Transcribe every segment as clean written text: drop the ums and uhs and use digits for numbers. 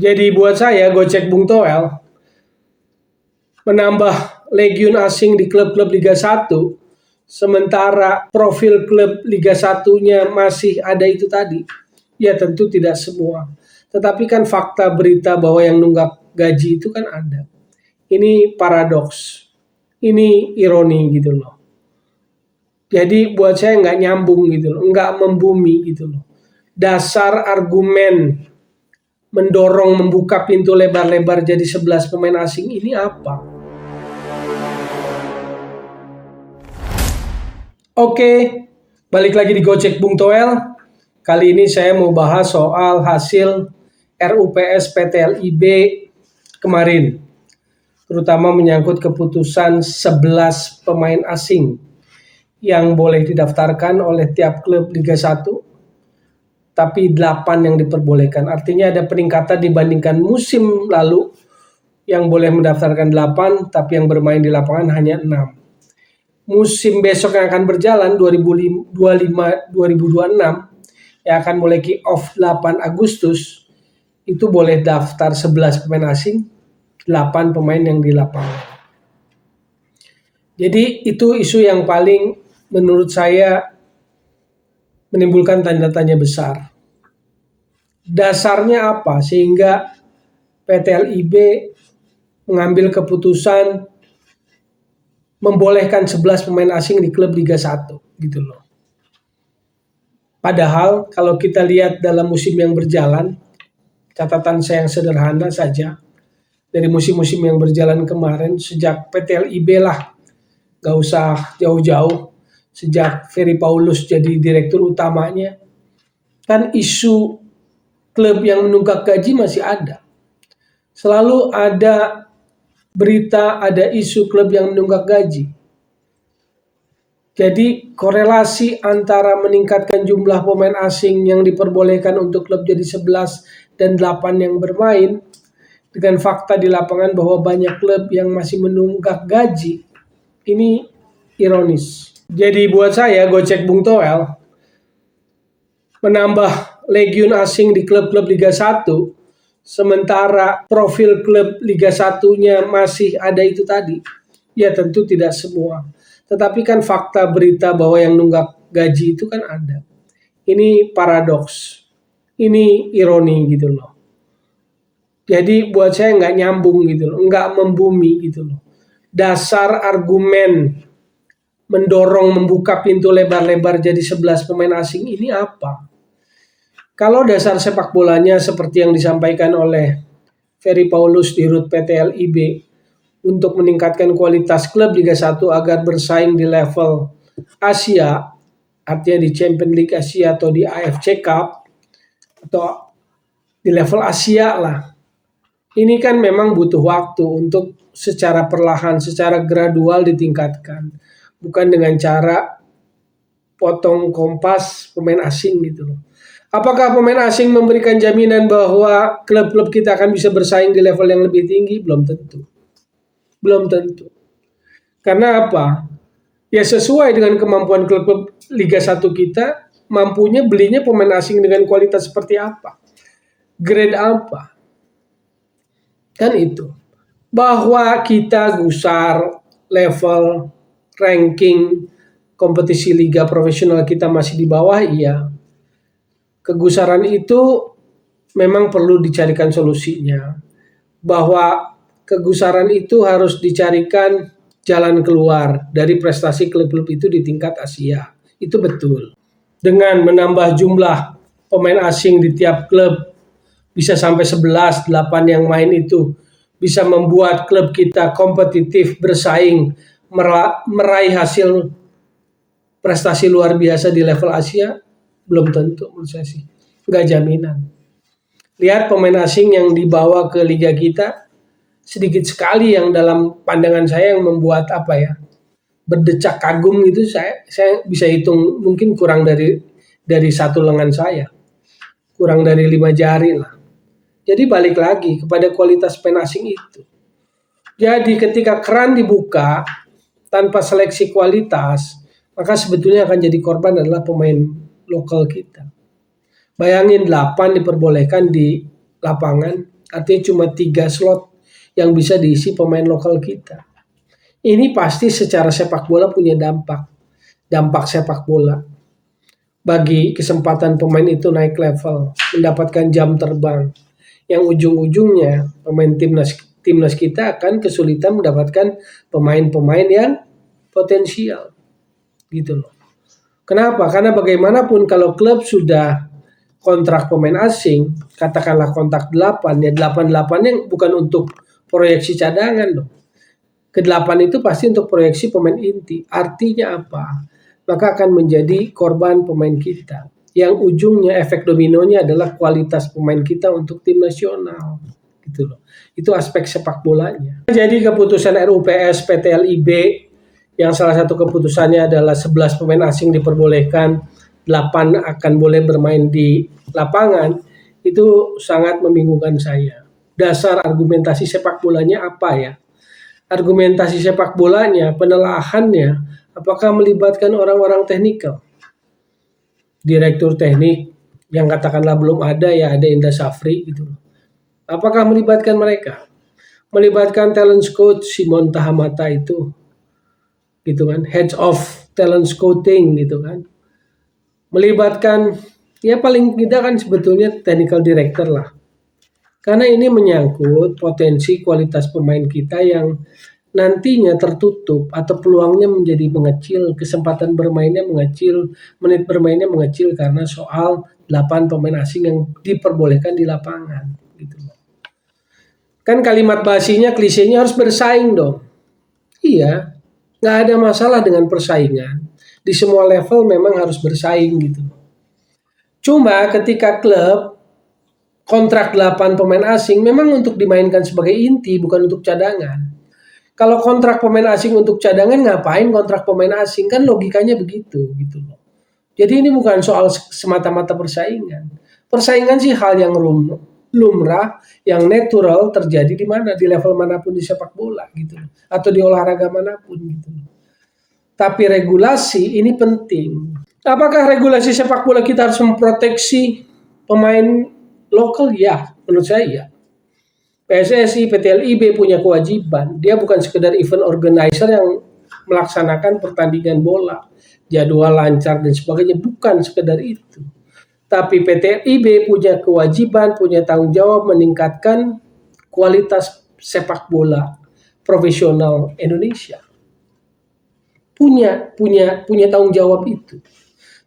Jadi buat saya Gocek Bung Toel menambah legiun asing di klub-klub Liga 1 sementara profil klub Liga 1-nya masih ada itu tadi. Ya tentu tidak semua. Tetapi kan fakta berita bahwa yang nunggak gaji itu kan ada. Ini paradoks. Ini ironi gitu loh. Jadi buat saya nggak nyambung gitu loh, nggak membumi gitu loh. Dasar argumen mendorong membuka pintu lebar-lebar jadi 11 pemain asing ini apa? Oke, balik lagi di Gocek Bung Toel. Kali ini saya mau bahas soal hasil RUPS PTLIB kemarin. Terutama menyangkut keputusan 11 pemain asing yang boleh didaftarkan oleh tiap klub Liga 1, tapi 8 yang diperbolehkan. Artinya ada peningkatan dibandingkan musim lalu yang boleh mendaftarkan 8, tapi yang bermain di lapangan hanya 6. Musim besok yang akan berjalan 2025-2026 yang akan mulai kick off 8 Agustus itu boleh daftar 11 pemain asing, 8 pemain yang di lapangan. Jadi itu isu yang paling menurut saya menimbulkan tanda tanya besar. Dasarnya apa sehingga PTLIB mengambil keputusan membolehkan 11 pemain asing di klub Liga 1 gitu loh. Padahal kalau kita lihat dalam musim yang berjalan, catatan saya yang sederhana saja, dari musim-musim yang berjalan kemarin sejak PTLIB lah, gak usah jauh-jauh, sejak Ferry Paulus jadi direktur utamanya, kan isu klub yang menunggak gaji masih ada. Selalu ada berita, ada isu klub yang menunggak gaji. Jadi korelasi antara meningkatkan jumlah pemain asing yang diperbolehkan untuk klub jadi 11 dan 8 yang bermain dengan fakta di lapangan bahwa banyak klub yang masih menunggak gaji, ini ironis. Jadi buat saya Gocek Bung Toel menambah legiun asing di klub-klub Liga 1 sementara profil klub Liga 1-nya masih ada itu tadi. Ya tentu tidak semua. Tetapi kan fakta berita bahwa yang nunggak gaji itu kan ada. Ini paradoks. Ini ironi gitu loh. Jadi buat saya nggak nyambung gitu loh, nggak membumi gitu loh. Dasar argumen mendorong membuka pintu lebar-lebar jadi 11 pemain asing ini apa? Kalau dasar sepak bolanya seperti yang disampaikan oleh Ferry Paulus di RUT PTLIB untuk meningkatkan kualitas klub Liga 1 agar bersaing di level Asia, artinya di Champions League Asia atau di AFC Cup atau di level Asia lah. Ini kan memang butuh waktu untuk secara perlahan, secara gradual ditingkatkan. Bukan dengan cara potong kompas pemain asing gitu loh. Apakah pemain asing memberikan jaminan bahwa klub-klub kita akan bisa bersaing di level yang lebih tinggi? Belum tentu. Belum tentu. Karena apa? Ya sesuai dengan kemampuan klub-klub Liga 1 kita, mampunya belinya pemain asing dengan kualitas seperti apa? Grade apa? Kan itu. Bahwa kita gusar level ranking kompetisi liga profesional kita masih di bawah, iya. Kegusaran itu memang perlu dicarikan solusinya. Bahwa kegusaran itu harus dicarikan jalan keluar dari prestasi klub-klub itu di tingkat Asia. Itu betul. Dengan menambah jumlah pemain asing di tiap klub bisa sampai 11, 8 yang main itu bisa membuat klub kita kompetitif, bersaing, meraih hasil prestasi luar biasa di level Asia, belum tentu menurut saya sih. Nggak jaminan. Lihat pemain asing yang dibawa ke liga kita, sedikit sekali yang dalam pandangan saya yang membuat berdecak kagum itu saya bisa hitung mungkin kurang dari satu lengan saya, kurang dari 5 jari lah. Jadi balik lagi kepada kualitas pemain asing itu. Jadi ketika keran dibuka tanpa seleksi kualitas, maka sebetulnya akan jadi korban adalah pemain lokal kita. Bayangin 8 diperbolehkan di lapangan, Artinya cuma 3 slot yang bisa diisi pemain lokal kita. Ini pasti secara sepak bola punya dampak sepak bola. Bagi kesempatan pemain itu naik level, mendapatkan jam terbang. Yang ujung-ujungnya pemain timnas kita akan kesulitan mendapatkan pemain-pemain yang potensial. Gitu loh. Kenapa? Karena bagaimanapun kalau klub sudah kontrak pemain asing, katakanlah kontrak 8, ya 8 yang bukan untuk proyeksi cadangan dong. Ke-8 itu pasti untuk proyeksi pemain inti. Artinya apa? Maka akan menjadi korban pemain kita. Yang ujungnya efek dominonya adalah kualitas pemain kita untuk tim nasional. Gitu loh. Itu aspek sepak bolanya. Jadi keputusan RUPS PT LIB yang salah satu keputusannya adalah 11 pemain asing diperbolehkan, 8 akan boleh bermain di lapangan, itu sangat membingungkan saya. Dasar argumentasi sepak bolanya apa ya? Argumentasi sepak bolanya, penelaahannya, apakah melibatkan orang-orang teknikal? Direktur teknik yang katakanlah belum ada, ya ada Indra Safri gitu. Apakah melibatkan mereka? Melibatkan talent scout Simon Tahamata itu, gitu kan, heads of talent scouting gitu kan. Melibatkan, ya paling tidak kan sebetulnya technical director lah. Karena ini menyangkut potensi kualitas pemain kita yang nantinya tertutup atau peluangnya menjadi mengecil, kesempatan bermainnya mengecil, menit bermainnya mengecil karena soal 8 pemain asing yang diperbolehkan di lapangan. Gitu. Kan kalimat basinya, klisenya harus bersaing dong. Iya, nggak ada masalah dengan persaingan. Di semua level memang harus bersaing gitu. Cuma ketika klub kontrak 8 pemain asing memang untuk dimainkan sebagai inti, bukan untuk cadangan. Kalau kontrak pemain asing untuk cadangan, ngapain kontrak pemain asing? Kan logikanya begitu gitu loh. Jadi ini bukan soal semata-mata persaingan. Persaingan sih hal yang lumrah, yang natural terjadi di mana, di level manapun di sepak bola gitu, atau di olahraga manapun gitu. Tapi regulasi ini penting. Apakah regulasi sepak bola kita harus memproteksi pemain lokal? Ya, menurut saya ya. PSSI, PT LIB punya kewajiban. Dia bukan sekedar event organizer yang melaksanakan pertandingan bola, jadwal lancar dan sebagainya. Bukan sekedar itu. Tapi PT LIB punya kewajiban, punya tanggung jawab meningkatkan kualitas sepak bola profesional Indonesia. Punya tanggung jawab itu.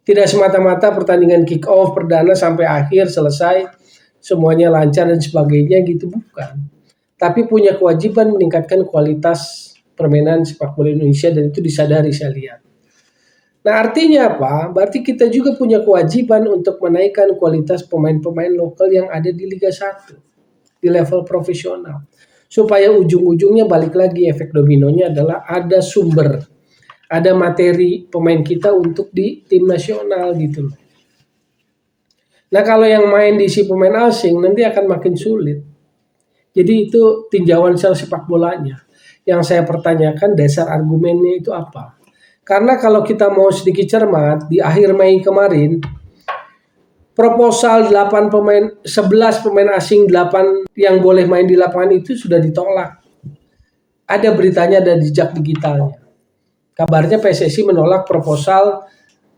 Tidak semata-mata pertandingan kick off, perdana sampai akhir selesai, semuanya lancar dan sebagainya gitu, bukan. Tapi punya kewajiban meningkatkan kualitas permainan sepak bola Indonesia dan itu disadari saya lihat. Nah artinya apa? Berarti kita juga punya kewajiban untuk menaikkan kualitas pemain-pemain lokal yang ada di Liga 1, di level profesional. Supaya ujung-ujungnya balik lagi efek dominonya adalah ada sumber, ada materi pemain kita untuk di tim nasional gitu loh. Nah kalau yang main diisi pemain asing nanti akan makin sulit. Jadi itu tinjauan sepak bolanya. Yang saya pertanyakan dasar argumennya itu apa? Karena kalau kita mau sedikit cermat, di akhir Mei kemarin proposal 8 pemain, 11 pemain asing, 8 yang boleh main di lapangan itu sudah ditolak. Ada beritanya, ada jejak digitalnya. Kabarnya PSSI menolak proposal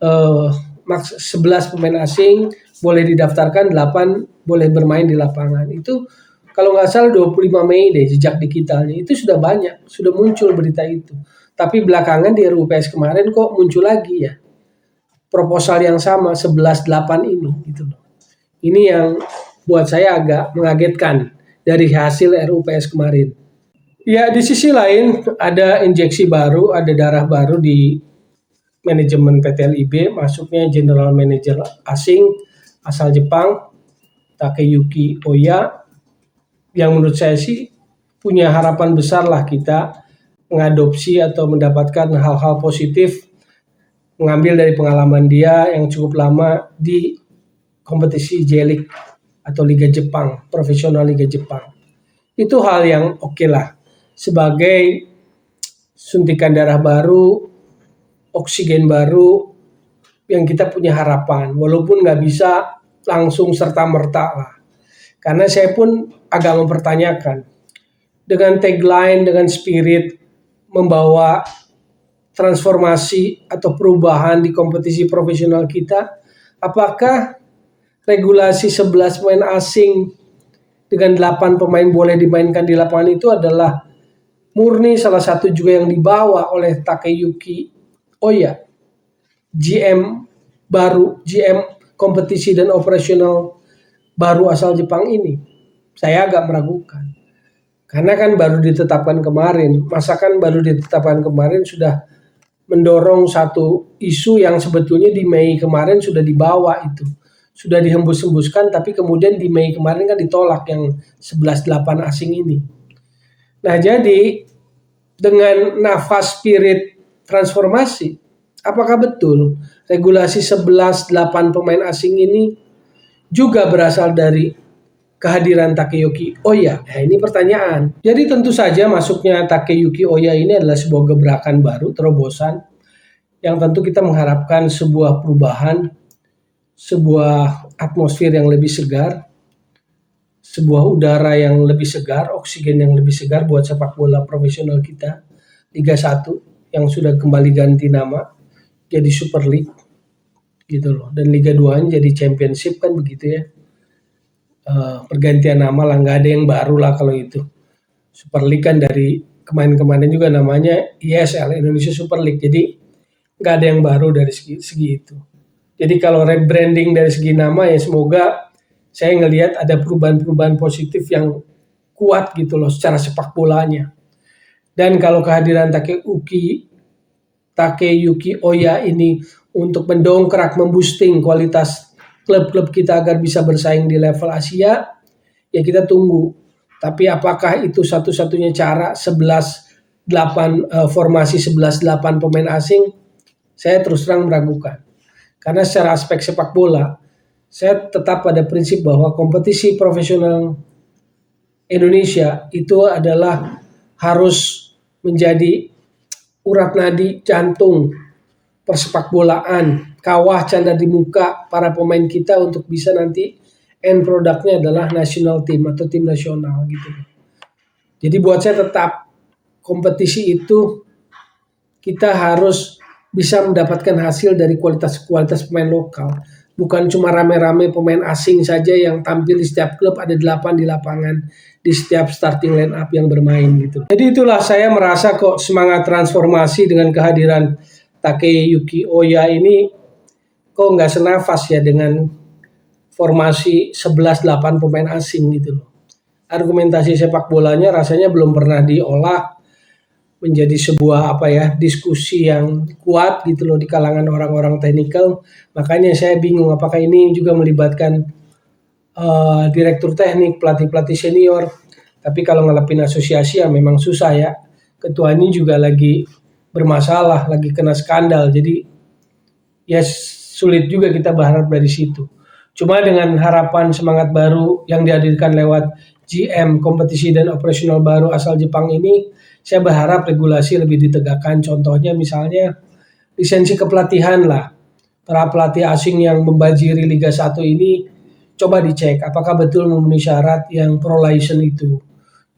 11 pemain asing boleh didaftarkan, 8 boleh bermain di lapangan. Itu kalau nggak salah 25 Mei deh jejak digitalnya. Itu sudah banyak, sudah muncul berita itu. Tapi belakangan di RUPS kemarin kok muncul lagi ya proposal yang sama 11-8 ini gitu loh. Ini yang buat saya agak mengagetkan dari hasil RUPS kemarin. Ya di sisi lain ada injeksi baru, ada darah baru di manajemen PT LIB, masuknya general manager asing asal Jepang, Takeyuki Oya, yang menurut saya sih punya harapan besar lah kita mengadopsi atau mendapatkan hal-hal positif, mengambil dari pengalaman dia yang cukup lama di kompetisi J-League atau Liga Jepang, profesional Liga Jepang. Itu hal yang oke lah, sebagai suntikan darah baru, oksigen baru yang kita punya harapan, walaupun nggak bisa langsung serta-merta lah. Karena saya pun agak mempertanyakan. Dengan tagline, dengan spirit membawa transformasi atau perubahan di kompetisi profesional kita, apakah regulasi 11 pemain asing dengan 8 pemain boleh dimainkan di lapangan itu adalah murni salah satu juga yang dibawa oleh Takeyuki Oya, GM baru, GM kompetisi dan operasional baru asal Jepang ini? Saya agak meragukan. Karena kan baru ditetapkan kemarin, masakan baru ditetapkan kemarin sudah mendorong satu isu yang sebetulnya di Mei kemarin sudah dibawa itu. Sudah dihembus-hembuskan tapi kemudian di Mei kemarin kan ditolak yang 11-8 asing ini. Nah jadi dengan nafas spirit transformasi, apakah betul regulasi 11-8 pemain asing ini juga berasal dari kehadiran Takeyuki Oya? Nah, ini pertanyaan. Jadi tentu saja masuknya Takeyuki Oya ini adalah sebuah gebrakan baru, terobosan yang tentu kita mengharapkan sebuah perubahan, sebuah atmosfer yang lebih segar, sebuah udara yang lebih segar, oksigen yang lebih segar buat sepak bola profesional kita. Liga 1 yang sudah kembali ganti nama jadi Super League gitu loh. Dan Liga 2 jadi Championship kan begitu ya. Pergantian nama lah, nggak ada yang baru lah kalau itu. Super League kan dari kemarin-kemarin juga namanya ISL, Indonesia Super League, jadi nggak ada yang baru dari segi itu. Jadi kalau rebranding dari segi nama ya semoga saya ngelihat ada perubahan-perubahan positif yang kuat gitu loh secara sepak bolanya. Dan kalau kehadiran Takeyuki Oya ini untuk mendongkrak, memboosting kualitas klub-klub kita agar bisa bersaing di level Asia, ya kita tunggu. Tapi apakah itu satu-satunya cara 11-8 formasi 11-8 pemain asing? Saya terus terang meragukan. Karena secara aspek sepak bola, saya tetap pada prinsip bahwa kompetisi profesional Indonesia itu adalah harus menjadi urat nadi jantung persepak bolaan, kawah canda di muka para pemain kita untuk bisa nanti end produknya adalah national team atau tim nasional gitu. Jadi buat saya tetap kompetisi itu kita harus bisa mendapatkan hasil dari kualitas pemain lokal. Bukan cuma rame-rame pemain asing saja yang tampil di setiap klub, ada 8 di lapangan di setiap starting line up yang bermain gitu. Jadi itulah saya merasa kok semangat transformasi dengan kehadiran Takeyuki Oya ini kok nggak senafas ya dengan formasi 11-8 pemain asing gitu loh. Argumentasi sepak bolanya rasanya belum pernah diolah menjadi sebuah diskusi yang kuat gitu loh di kalangan orang-orang teknikal. Makanya saya bingung apakah ini juga melibatkan direktur teknik, pelatih-pelatih senior. Tapi kalau ngelepin asosiasi ya memang susah ya. Ketua ini juga lagi bermasalah, lagi kena skandal. Jadi ya sulit juga kita berharap dari situ. Cuma dengan harapan semangat baru yang dihadirkan lewat GM kompetisi dan operasional baru asal Jepang ini, saya berharap regulasi lebih ditegakkan. Contohnya misalnya lisensi kepelatihan lah. Para pelatih asing yang membajiri Liga 1 ini coba dicek apakah betul memenuhi syarat yang pro license itu.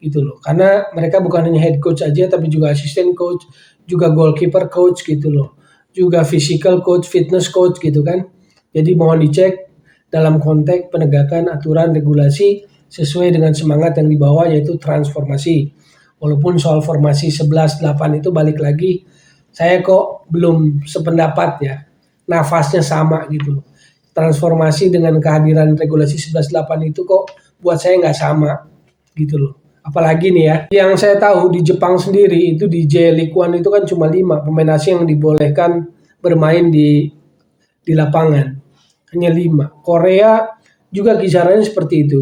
Gitu loh. Karena mereka bukan hanya head coach aja tapi juga asisten coach, juga goalkeeper coach gitu loh. Juga physical coach, fitness coach gitu kan. Jadi mohon dicek dalam konteks penegakan aturan regulasi sesuai dengan semangat yang dibawa yaitu transformasi. Walaupun soal formasi 11-8 itu balik lagi saya kok belum sependapat ya. Nafasnya sama gitu loh. Transformasi dengan kehadiran regulasi 11-8 itu kok buat saya nggak sama gitu loh. Apalagi nih ya, yang saya tahu di Jepang sendiri itu di J League One itu kan cuma 5 pemain asing yang dibolehkan bermain di lapangan. Hanya 5. Korea juga kisarannya seperti itu.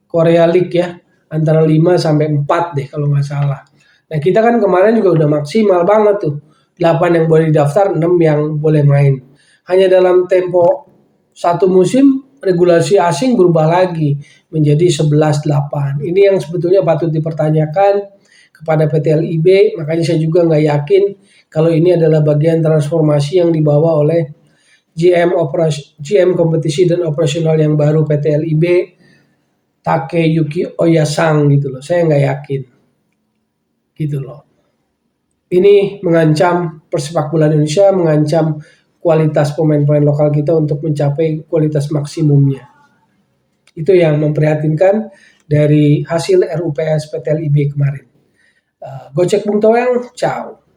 Korea League ya, antara 5 sampai 4 deh kalau nggak salah. Nah kita kan kemarin juga udah maksimal banget tuh. 8 yang boleh didaftar, 6 yang boleh main. Hanya dalam tempo satu musim regulasi asing berubah lagi menjadi 11-8. Ini yang sebetulnya patut dipertanyakan kepada PT LIB. Makanya saya juga nggak yakin kalau ini adalah bagian transformasi yang dibawa oleh GM kompetisi dan operasional yang baru PT LIB, Takeyuki Oyasang gitu loh. Saya nggak yakin gitu loh. Ini mengancam persepak bola Indonesia, mengancam kualitas pemain-pemain lokal kita untuk mencapai kualitas maksimumnya. Itu yang memprihatinkan dari hasil RUPS PTLIB kemarin. Gocek Bung Toel, ciao.